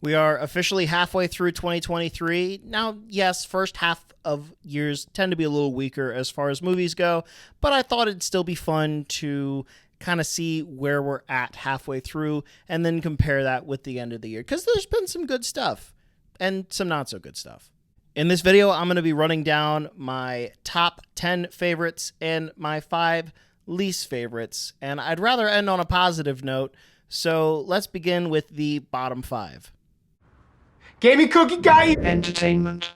We are officially halfway through 2023. Now, yes, first half of years tend to be a little weaker as far as movies go, but I thought it'd still be fun to kind of see where we're at halfway through and then compare that with the end of the year, because there's been some good stuff and some not so good stuff. In this video, I'm going to be running down my top 10 favorites and my 5 least favorites, and I'd rather end on a positive note, so let's begin with the bottom 5. Gaming Cookie Guy Entertainment.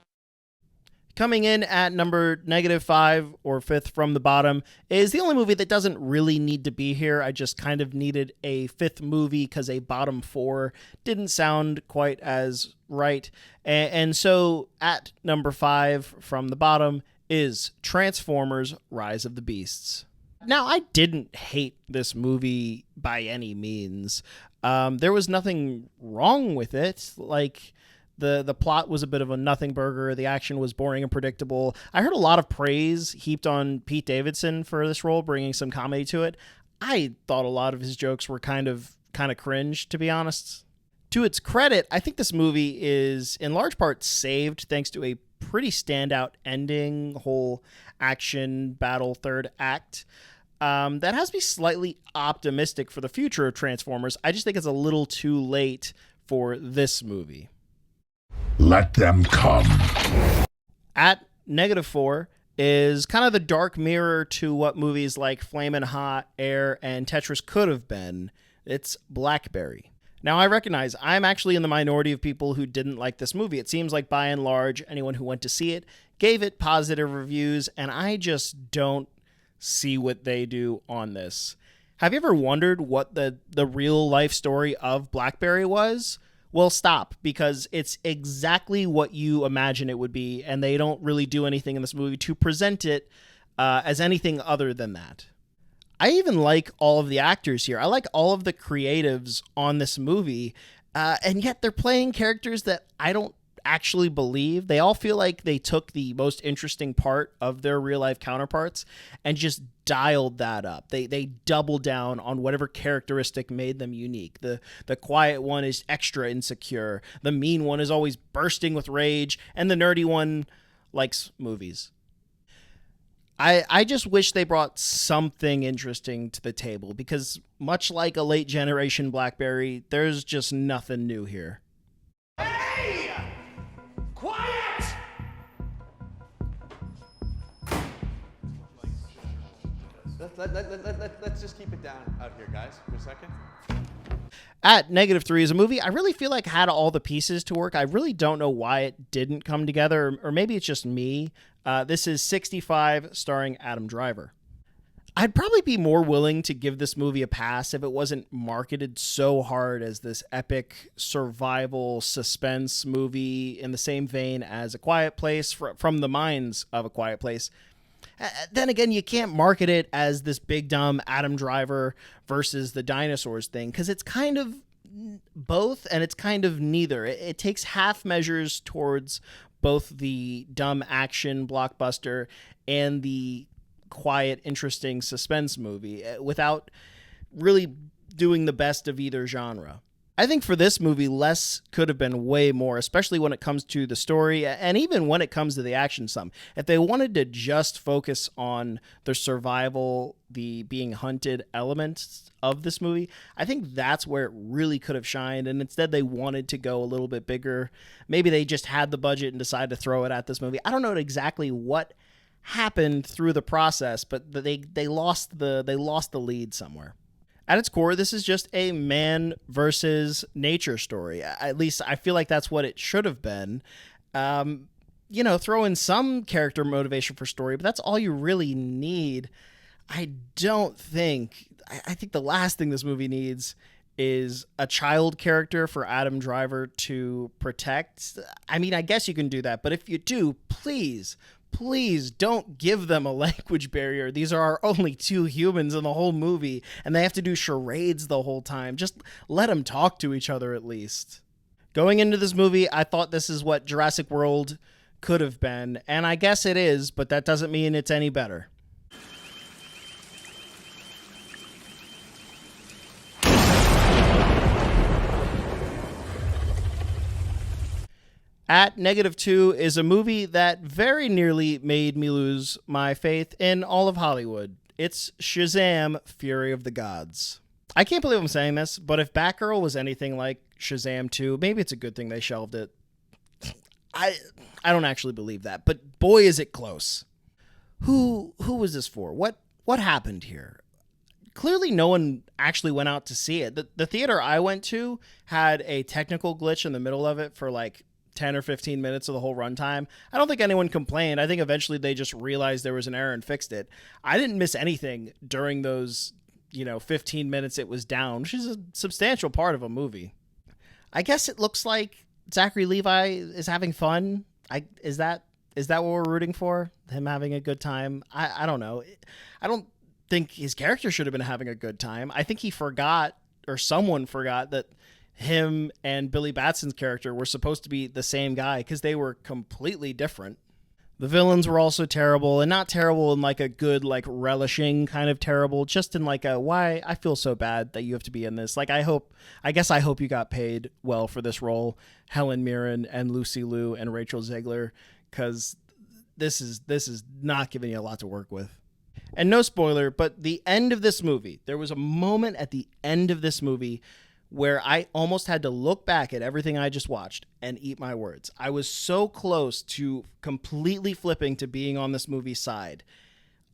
Coming in at number -5 or 5th from the bottom is the only movie that doesn't really need to be here. I just kind of needed a 5th movie because a bottom 4 didn't sound quite as right. And so at number 5 from the bottom is Transformers: Rise of the Beasts. Now, I didn't hate this movie by any means. There was nothing wrong with it. Like, the plot was a bit of a nothing burger. The action was boring and predictable. I heard a lot of praise heaped on Pete Davidson for this role, bringing some comedy to it. I thought a lot of his jokes were kind of cringe, to be honest. To its credit, I think this movie is in large part saved thanks to a pretty standout ending, whole action battle third act. That has me slightly optimistic for the future of Transformers. I just think it's a little too late for this movie. Let them come. At -4 is kind of the dark mirror to what movies like Flamin' Hot, Air, and Tetris could have been. It's Blackberry. Now, I recognize I'm actually in the minority of people who didn't like this movie. It seems like by and large, anyone who went to see it gave it positive reviews, and I just don't see what they do on this. Have you ever wondered what the real life story of Blackberry was? Well, stop, because it's exactly what you imagine it would be, and they don't really do anything in this movie to present it as anything other than that. I even like all of the actors here. I like all of the creatives on this movie, and yet they're playing characters that I don't actually believe. They all feel like they took the most interesting part of their real life counterparts and just dialed that up. They doubled down on whatever characteristic made them unique. The quiet one is extra insecure. The mean one is always bursting with rage, and the nerdy one likes movies. I just wish they brought something interesting to the table, because much like a late generation Blackberry, there's just nothing new here. Hey! Quiet! Let's just keep it down out here, guys, for a second. At -3 is a movie I really feel like had all the pieces to work. I really don't know why it didn't come together, or maybe it's just me. This is 65, starring Adam Driver. I'd probably be more willing to give this movie a pass if it wasn't marketed so hard as this epic survival suspense movie in the same vein as A Quiet Place, from the minds of A Quiet Place. Then again, you can't market it as this big dumb Adam Driver versus the dinosaurs thing, because it's kind of both and it's kind of neither. It takes half measures towards both the dumb action blockbuster and the quiet, interesting suspense movie without really doing the best of either genre. I think for this movie, less could have been way more, especially when it comes to the story and even when it comes to the action some. If they wanted to just focus on the survival, the being hunted elements of this movie, I think that's where it really could have shined. And instead, they wanted to go a little bit bigger. Maybe they just had the budget and decided to throw it at this movie. I don't know exactly what happened through the process, but they lost the lead somewhere. At its core, this is just a man versus nature story. At least I feel like that's what it should have been. Throw in some character motivation for story, but that's all you really need. I think the last thing this movie needs is a child character for Adam Driver to protect. I mean, I guess you can do that, but if you do, please don't give them a language barrier. These are our only 2 humans in the whole movie, and they have to do charades the whole time. Just let them talk to each other at least. Going into this movie, I thought this is what Jurassic World could have been, and I guess it is, but that doesn't mean it's any better. At -2 is a movie that very nearly made me lose my faith in all of Hollywood. It's Shazam! Fury of the Gods. I can't believe I'm saying this, but if Batgirl was anything like Shazam 2, maybe it's a good thing they shelved it. I don't actually believe that, but boy is it close. Who was this for? What happened here? Clearly no one actually went out to see it. The theater I went to had a technical glitch in the middle of it for like 10 or 15 minutes of the whole runtime. I don't think anyone complained. I think eventually they just realized there was an error and fixed it. I didn't miss anything during those, 15 minutes it was down, which is a substantial part of a movie. I guess it looks like Zachary Levi is having fun. Is that what we're rooting for? Him having a good time? I don't know. I don't think his character should have been having a good time. I think he forgot, or someone forgot, that him and Billy Batson's character were supposed to be the same guy because they were completely different. The villains were also terrible, and not terrible in like a good, like relishing kind of terrible, just in like a, why I feel so bad that you have to be in this. Like, I guess I hope you got paid well for this role, Helen Mirren and Lucy Liu and Rachel Zegler, because this is not giving you a lot to work with. And no spoiler, but the end of this movie, there was a moment at the end of this movie where I almost had to look back at everything I just watched and eat my words. I was so close to completely flipping to being on this movie's side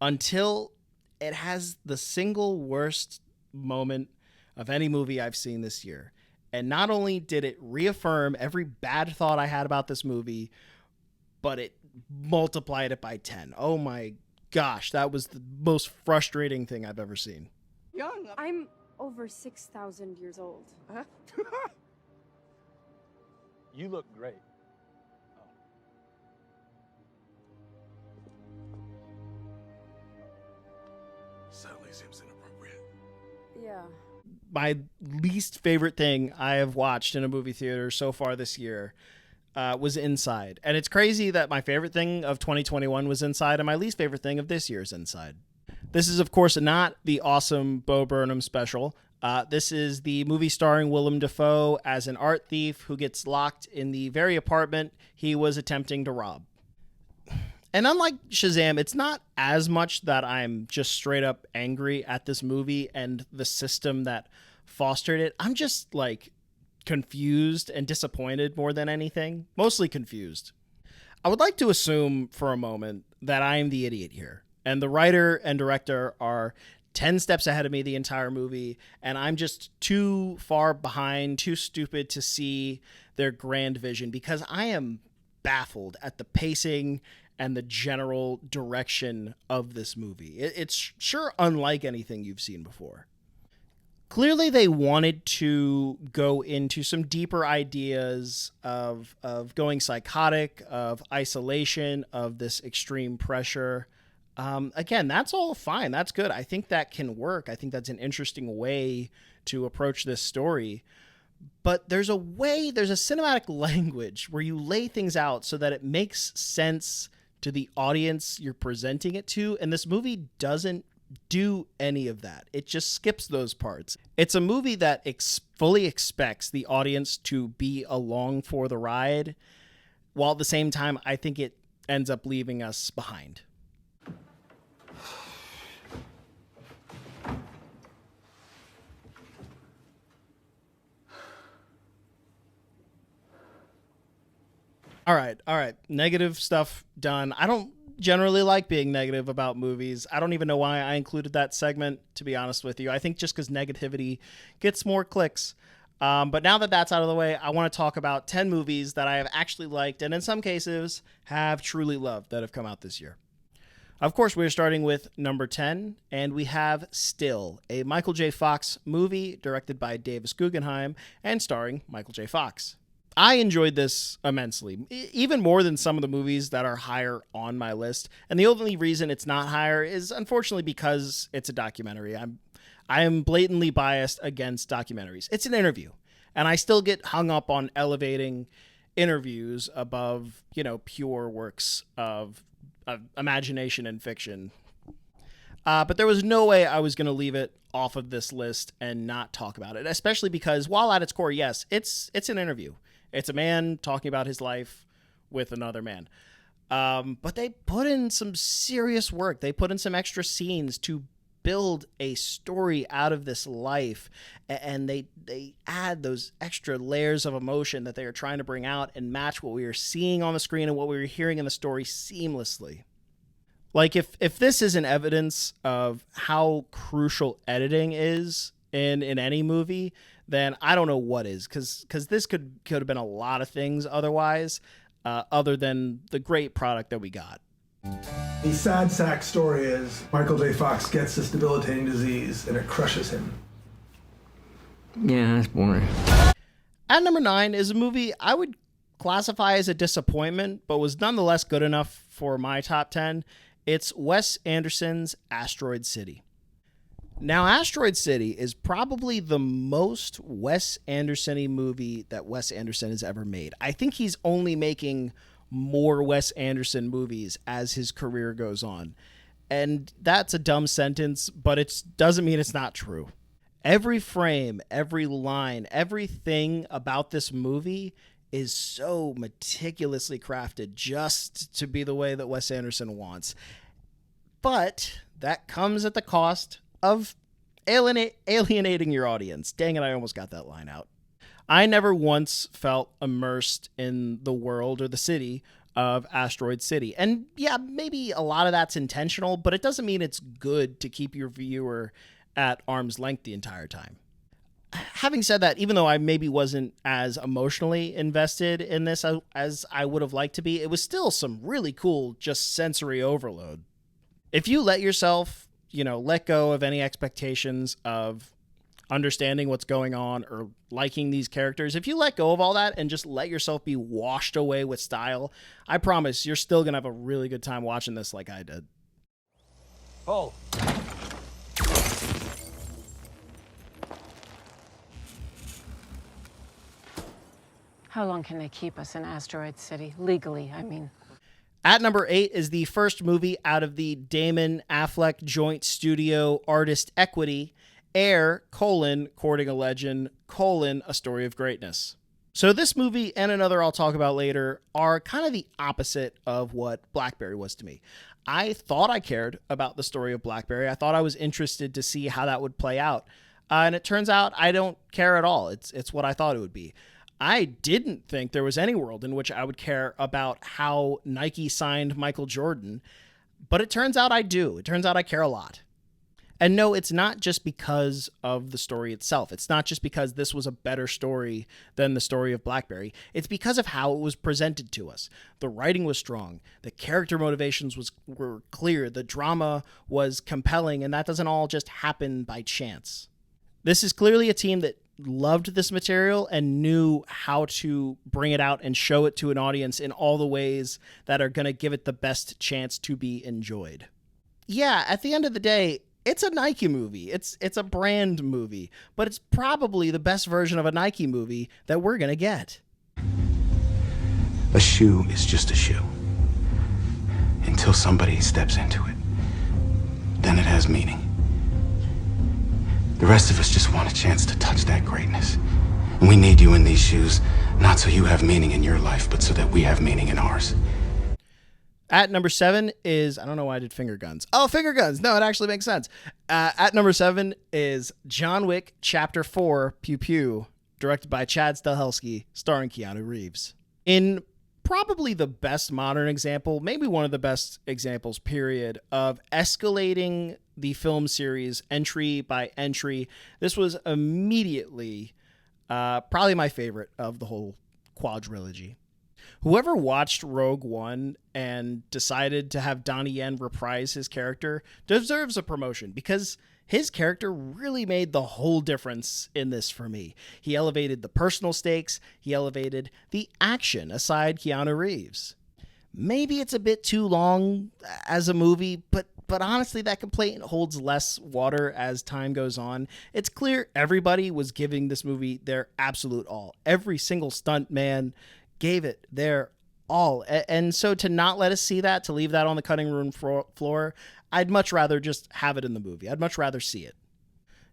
until it has the single worst moment of any movie I've seen this year. And not only did it reaffirm every bad thought I had about this movie, but it multiplied it by 10. Oh my gosh, that was the most frustrating thing I've ever seen. I'm over 6,000 years old. Huh? You look great. Certainly seems inappropriate. Yeah. My least favorite thing I have watched in a movie theater so far this year was Inside. And it's crazy that my favorite thing of 2021 was Inside, and my least favorite thing of this year's Inside. This is, of course, not the awesome Bo Burnham special. This is the movie starring Willem Dafoe as an art thief who gets locked in the very apartment he was attempting to rob. And unlike Shazam, it's not as much that I'm just straight up angry at this movie and the system that fostered it. I'm just like confused and disappointed more than anything. Mostly confused. I would like to assume for a moment that I am the idiot here, and the writer and director are 10 steps ahead of me the entire movie, and I'm just too far behind, too stupid to see their grand vision, because I am baffled at the pacing and the general direction of this movie. It's sure unlike anything you've seen before. Clearly they wanted to go into some deeper ideas of going psychotic, of isolation, of this extreme pressure. Again, that's all fine. That's good. I think that can work. I think that's an interesting way to approach this story. But there's a cinematic language where you lay things out so that it makes sense to the audience you're presenting it to. And this movie doesn't do any of that. It just skips those parts. It's a movie that fully expects the audience to be along for the ride, while at the same time, I think it ends up leaving us behind. All right. Negative stuff done. I don't generally like being negative about movies. I don't even know why I included that segment, to be honest with you. I think just because negativity gets more clicks. But now that that's out of the way, I want to talk about 10 movies that I have actually liked and in some cases have truly loved that have come out this year. Of course, we're starting with number 10, and we have Still, a Michael J. Fox movie directed by Davis Guggenheim and starring Michael J. Fox. I enjoyed this immensely, even more than some of the movies that are higher on my list. And the only reason it's not higher is unfortunately because it's a documentary. I am blatantly biased against documentaries. It's an interview, and I still get hung up on elevating interviews above, pure works of imagination and fiction. But there was no way I was going to leave it off of this list and not talk about it, especially because while at its core, yes, it's an interview. It's a man talking about his life with another man. But they put in some serious work. They put in some extra scenes to build a story out of this life, and they add those extra layers of emotion that they are trying to bring out and match what we are seeing on the screen and what we were hearing in the story seamlessly. Like, if this isn't evidence of how crucial editing is in any movie, then I don't know what is, because this could have been a lot of things otherwise, other than the great product that we got. The sad sack story is Michael J. Fox gets this debilitating disease and it crushes him. Yeah, that's boring. At number 9 is a movie I would classify as a disappointment, but was nonetheless good enough for my top 10. It's Wes Anderson's Asteroid City. Now, Asteroid City is probably the most Wes Anderson-y movie that Wes Anderson has ever made. I think he's only making more Wes Anderson movies as his career goes on. And that's a dumb sentence, but it doesn't mean it's not true. Every frame, every line, everything about this movie is so meticulously crafted just to be the way that Wes Anderson wants. But that comes at the cost of alienating your audience. Dang it, I almost got that line out. I never once felt immersed in the world or the city of Asteroid City. And yeah, maybe a lot of that's intentional, but it doesn't mean it's good to keep your viewer at arm's length the entire time. Having said that, even though I maybe wasn't as emotionally invested in this as I would have liked to be, it was still some really cool, just sensory overload. If you let yourself, let go of any expectations of understanding what's going on or liking these characters, if you let go of all that and just let yourself be washed away with style, I promise you're still going to have a really good time watching this like I did. Oh. How long can they keep us in Asteroid City? Legally, I mean. At number 8 is the first movie out of the Damon Affleck joint studio artist equity, Air, Courting a Legend, A Story of Greatness. So this movie and another I'll talk about later are kind of the opposite of what Blackberry was to me. I thought I cared about the story of Blackberry. I thought I was interested to see how that would play out. And it turns out I don't care at all. It's what I thought it would be. I didn't think there was any world in which I would care about how Nike signed Michael Jordan, but it turns out I do. It turns out I care a lot. And no, it's not just because of the story itself. It's not just because this was a better story than the story of Blackberry. It's because of how it was presented to us. The writing was strong. The character motivations were clear. The drama was compelling, and that doesn't all just happen by chance. This is clearly a team that loved this material and knew how to bring it out and show it to an audience in all the ways that are going to give it the best chance to be enjoyed. Yeah, at the end of the day, it's a Nike movie. It's a brand movie, but it's probably the best version of a Nike movie that we're going to get. A shoe is just a shoe until somebody steps into it. Then it has meaning. The rest of us just want a chance to touch that greatness. And we need you in these shoes, not so you have meaning in your life, but so that we have meaning in ours. At number 7 is, I don't know why I did finger guns. Oh, finger guns. No, it actually makes sense. At number 7 is John Wick Chapter 4, Pew Pew, directed by Chad Stahelski, starring Keanu Reeves. In probably the best modern example, maybe one of the best examples, period, of escalating the film series entry by entry. This was immediately probably my favorite of the whole quadrilogy. Whoever watched Rogue One and decided to have Donnie Yen reprise his character deserves a promotion, because his character really made the whole difference in this for me. He elevated the personal stakes. He elevated the action aside Keanu Reeves. Maybe it's a bit too long as a movie, but honestly, that complaint holds less water as time goes on. It's clear everybody was giving this movie their absolute all. Every single stunt man gave it their all. And so to not let us see that, to leave that on the cutting room floor, I'd much rather just have it in the movie. I'd much rather see it.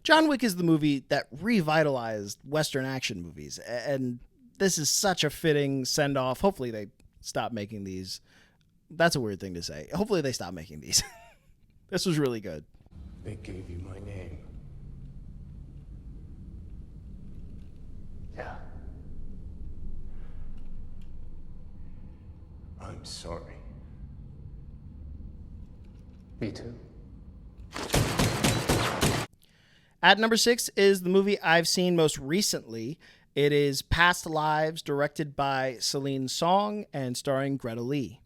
John Wick is the movie that revitalized Western action movies, and this is such a fitting send off. Hopefully they stop making these. That's a weird thing to say. Hopefully they stop making these. This was really good. They gave you my name. Yeah. I'm sorry. Me too. At number 6 is the movie I've seen most recently. It is Past Lives, directed by Celine Song and starring Greta Lee.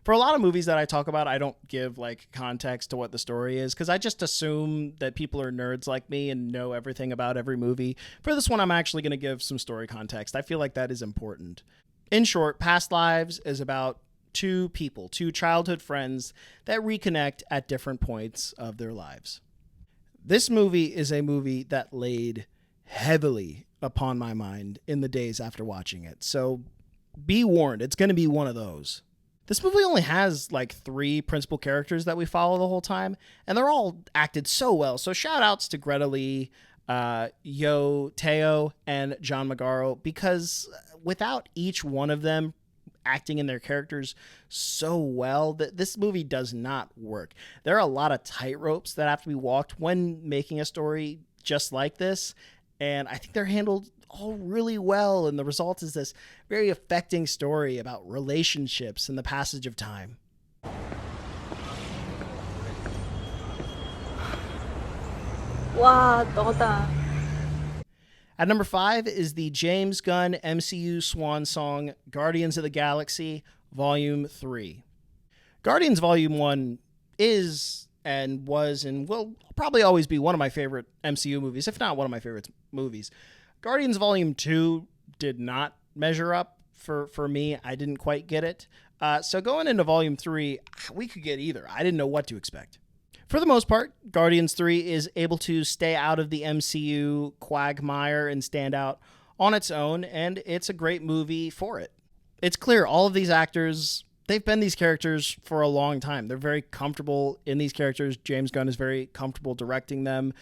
For a lot of movies that I talk about, I don't give like context to what the story is because I just assume that people are nerds like me and know everything about every movie. For this one, I'm actually going to give some story context. I feel like that is important. In short, Past Lives is about two people, two childhood friends that reconnect at different points of their lives. This movie is a movie that laid heavily upon my mind in the days after watching it. So be warned, it's going to be one of those. This movie only has like 3 principal characters that we follow the whole time, and they're all acted so well. So shout outs to Greta Lee, Yo Teo, and John Magaro, because without each one of them acting in their characters so well, that this movie does not work. There are a lot of tightropes that have to be walked when making a story just like this, and I think they're handled all really well, and the result is this very affecting story about relationships and the passage of time. 와, 너다. At number 5 is the James Gunn MCU swan song, Guardians of the Galaxy, Volume 3. Guardians Volume 1 is and was and will probably always be one of my favorite MCU movies, if not one of my favorite movies. Guardians Volume 2 did not measure up for me. I didn't quite get it. So going into Volume 3, we could get either. I didn't know what to expect. For the most part, Guardians 3 is able to stay out of the MCU quagmire and stand out on its own, and it's a great movie for it. It's clear all of these actors, they've been these characters for a long time. They're very comfortable in these characters. James Gunn is very comfortable directing them.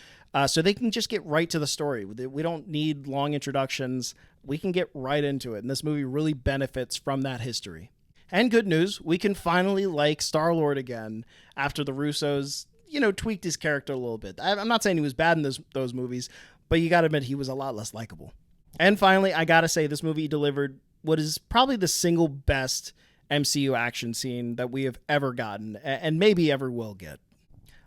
So they can just get right to the story. We don't need long introductions. We can get right into it. And this movie really benefits from that history. And good news, we can finally like Star-Lord again after the Russos, tweaked his character a little bit. I'm not saying he was bad in those movies, but you got to admit he was a lot less likable. And finally, I got to say this movie delivered what is probably the single best MCU action scene that we have ever gotten and maybe ever will get.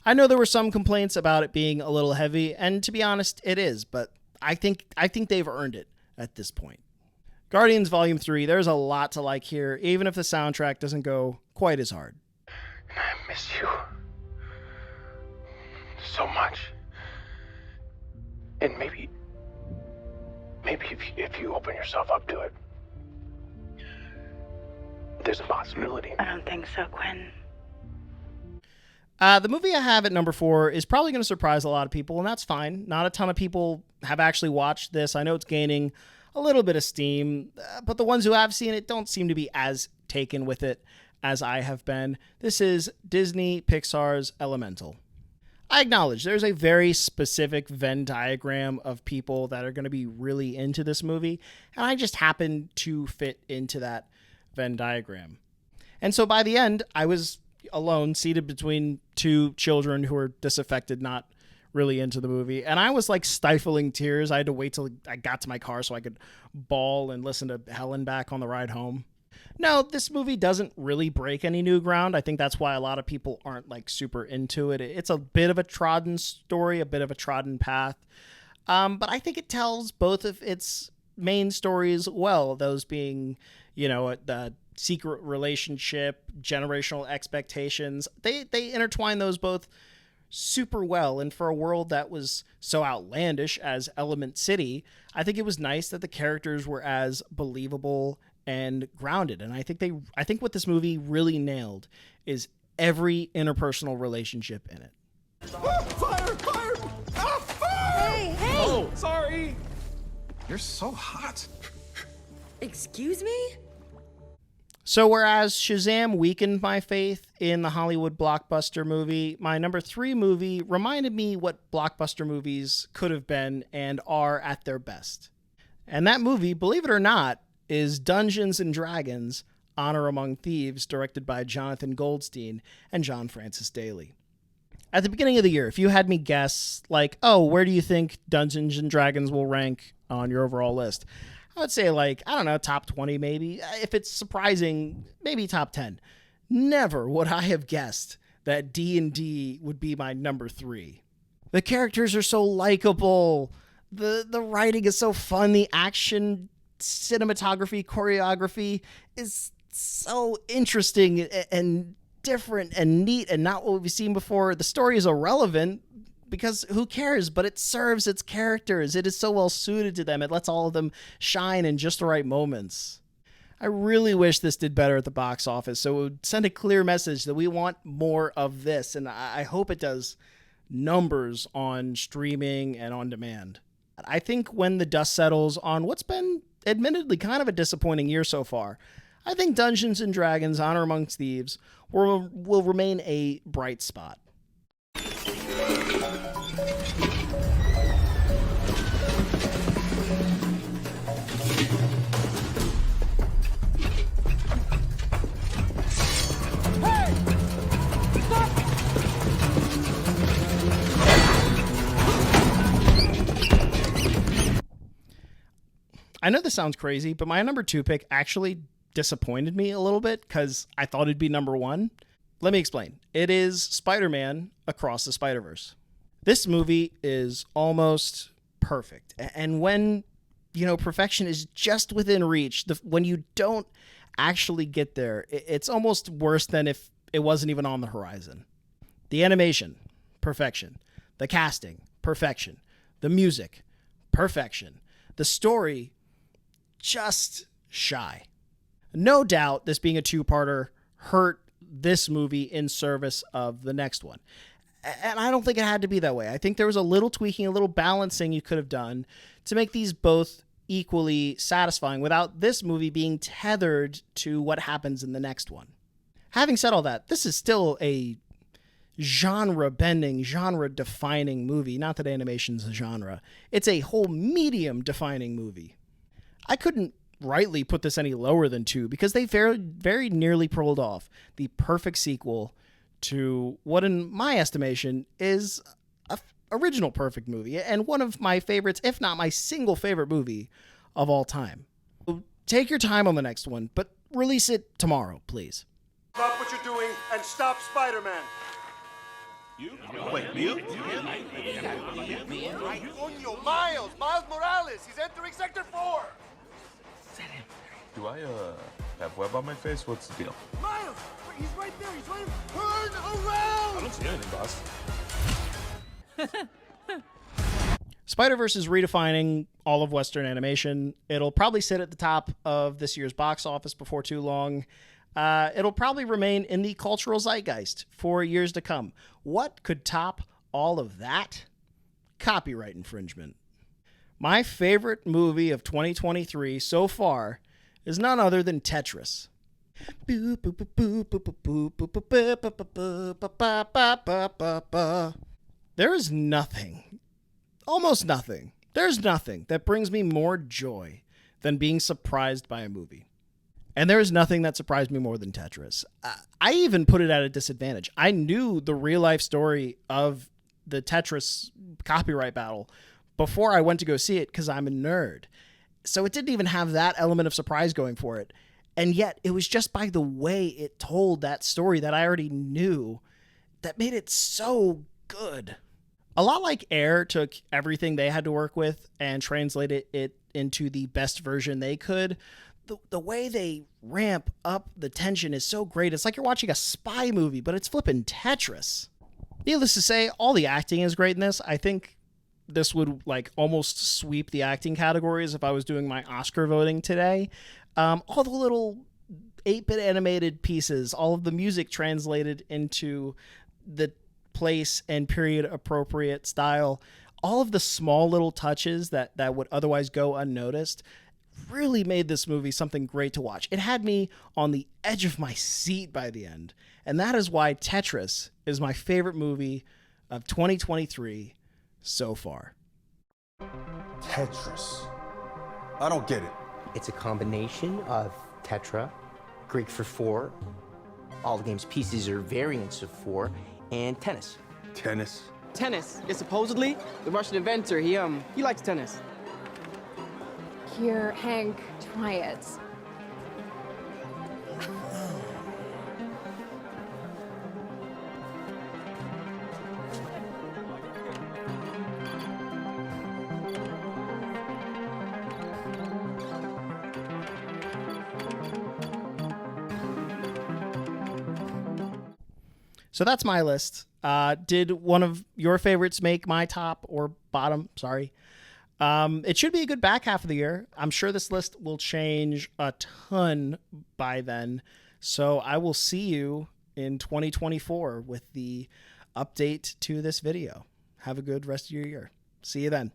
I know there were some complaints about it being a little heavy, and to be honest, it is, but I think they've earned it at this point. Guardians Volume 3, there's a lot to like here, even if the soundtrack doesn't go quite as hard. And I miss you so much. And maybe if you open yourself up to it, there's a possibility. I don't think so, Quinn. The movie I have at number 4 is probably going to surprise a lot of people, and that's fine. Not a ton of people have actually watched this. I know it's gaining a little bit of steam, but the ones who have seen it don't seem to be as taken with it as I have been. This is Disney Pixar's Elemental. I acknowledge there's a very specific Venn diagram of people that are going to be really into this movie, and I just happen to fit into that Venn diagram. And so by the end, I was alone, seated between 2 children who were disaffected, not really into the movie, and I was like stifling tears. I had to wait till I got to my car so I could bawl and listen to Helen back on the ride home. No, this movie doesn't really break any new ground. I think that's why a lot of people aren't like super into it. It's a bit of a trodden story, a bit of a trodden path, but I think it tells both of its main stories well, those being, the secret relationship, generational expectations. They intertwine those both super well, and for a world that was so outlandish as Element City, I think it was nice that the characters were as believable and grounded. And I think what this movie really nailed is every interpersonal relationship in it. Fire! Fire! Ah, fire! Hey! Oh, sorry. You're so hot. Excuse me? So whereas Shazam weakened my faith in the Hollywood blockbuster movie, my number 3 movie reminded me what blockbuster movies could have been and are at their best. And that movie, believe it or not, is Dungeons and Dragons: Honor Among Thieves, directed by Jonathan Goldstein and John Francis Daley. At the beginning of the year, if you had me guess, like, oh, where do you think Dungeons and Dragons will rank on your overall list? I would say, like, I don't know, top 20 maybe. If it's surprising, maybe top 10. Never would I have guessed that D&D would be my number 3. The characters are so likable. The writing is so fun. The action, cinematography, choreography is so interesting and different and neat and not what we've seen before. The story is irrelevant because who cares? But it serves its characters. It is so well suited to them. It lets all of them shine in just the right moments. I really wish this did better at the box office, so it would send a clear message that we want more of this, and I hope it does numbers on streaming and on demand. I think when the dust settles on what's been admittedly kind of a disappointing year so far, I think Dungeons & Dragons: Honor Amongst Thieves will remain a bright spot. I know this sounds crazy, but my number 2 pick actually disappointed me a little bit because I thought it'd be number 1. Let me explain. It is Spider-Man Across the Spider-Verse. This movie is almost perfect. And when, perfection is just within reach, when you don't actually get there, it's almost worse than if it wasn't even on the horizon. The animation, perfection. The casting, perfection. The music, perfection. The story, just shy. No doubt this being a 2-parter hurt this movie in service of the next one. And I don't think it had to be that way. I think there was a little tweaking, a little balancing you could have done to make these both equally satisfying without this movie being tethered to what happens in the next one. Having said all that, this is still a genre-bending, genre-defining movie. Not that animation's a genre. It's a whole medium-defining movie. I couldn't rightly put this any lower than 2 because they very, very nearly pulled off the perfect sequel to what, in my estimation, is a original perfect movie and one of my favorites, if not my single favorite movie of all time. Take your time on the next one, but release it tomorrow, please. Stop what you're doing and stop Spider-Man. Wait, you? Miles Morales. He's entering Sector 4. Do I, have web on my face? What's the deal? Miles, he's right there. He's running. Turn around. I don't see anything, boss. Spider-Verse is redefining all of Western animation. It'll probably sit at the top of this year's box office before too long. It'll probably remain in the cultural zeitgeist for years to come. What could top all of that? Copyright infringement. My favorite movie of 2023 so far is none other than Tetris. There is nothing, almost nothing, there's nothing that brings me more joy than being surprised by a movie. And there is nothing that surprised me more than Tetris. I even put it at a disadvantage. I knew the real life story of the Tetris copyright battle before I went to go see it because I'm a nerd. So it didn't even have that element of surprise going for it. And yet it was just by the way it told that story that I already knew that made it so good. A lot like Air took everything they had to work with and translated it into the best version they could. The way they ramp up the tension is so great. It's like you're watching a spy movie, but it's flipping Tetris. Needless to say, all the acting is great in this. I think this would almost sweep the acting categories if I was doing my Oscar voting today. All the little 8-bit animated pieces, all of the music translated into the place and period appropriate style, all of the small little touches that would otherwise go unnoticed really made this movie something great to watch. It had me on the edge of my seat by the end. And that is why Tetris is my favorite movie of 2023 so far. Tetris. I don't get it. It's a combination of tetra, Greek for 4, all the game's pieces are variants of 4, and tennis. Tennis? Tennis is supposedly the Russian inventor. He likes tennis. Here, Hank, try it. So that's my list. Did one of your favorites make my top or bottom? Sorry. It should be a good back half of the year. I'm sure this list will change a ton by then. So I will see you in 2024 with the update to this video. Have a good rest of your year. See you then.